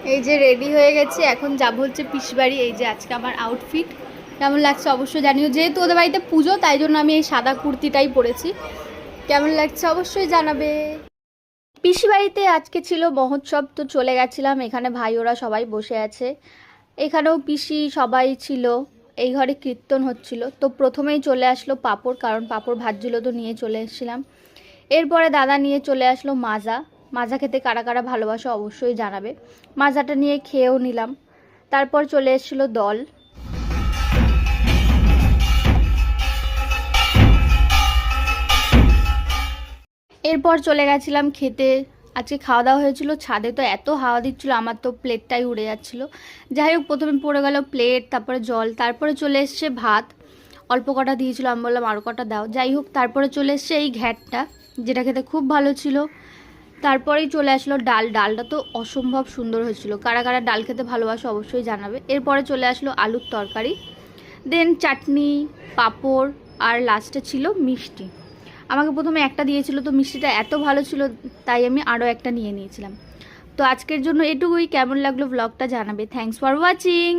এই যে রেডি হয়ে গেছে, এখন যাব হচ্ছে পিসবাড়ি। এই যে আজকে আমার আউটফিট কেমন লাগছে অবশ্যই জানিও। যেহেতু ওদের বাড়িতে পুজো, তাই জন্য আমি এই সাদা কুর্তিটাই পরেছি। কেমন লাগছে অবশ্যই জানাবে। পিসি বাড়িতে আজকে ছিল মহোৎসব, তো চলে গেছিলাম। এখানে ভাই ওরা সবাই বসে আছে, এখানেও পিসি সবাই ছিল। এই ঘরে কীর্তন হচ্ছিল, তো প্রথমেই চলে আসলো পাঁপড়, কারণ পাঁপড় ভাজছিল, তো নিয়ে চলে এসেছিলাম। এরপরে দাদা নিয়ে চলে আসলো মাজা। মাজা খেতে কারা কারা ভালোবাসো অবশ্যই জানাবে। মাজাটা নিয়ে খেয়েও নিলাম। তারপর চলে এসেছিলো দল। এরপর চলে গেছিলাম খেতে। আজকে খাওয়া দাওয়া হয়েছিল ছাদে, তো এত হাওয়া দিচ্ছিলো আমার তো প্লেটটাই উড়ে যাচ্ছিলো। যাই হোক, প্রথমে পড়ে গেল প্লেট, তারপরে জল, তারপরে চলে এসছে ভাত। অল্প কটা দিয়েছিল, আমি বললাম আরও কটা দাও। যাই হোক, তারপরে চলে এসছে এই ঘ্যাটটা, যেটা খেতে খুব ভালো ছিল। তারপরেই চলে আসলো ডাল। ডালটা তো অসম্ভব সুন্দর হয়েছিল। কারা কারা ডাল খেতে ভালোবাসো অবশ্যই জানাবে। এরপরে চলে আসলো আলুর তরকারি, দেন চাটনি, পাঁপড়, আর লাস্টে ছিল মিষ্টি। আমাকে প্রথমে একটা দিয়েছিল, তো মিষ্টিটা এত ভালো ছিল তাই আমি আরও একটা নিয়ে নিয়েছিলাম। তো আজকের জন্য এটুকুই। কেমন লাগলো ব্লগটা জানাবে। Thanks for watching.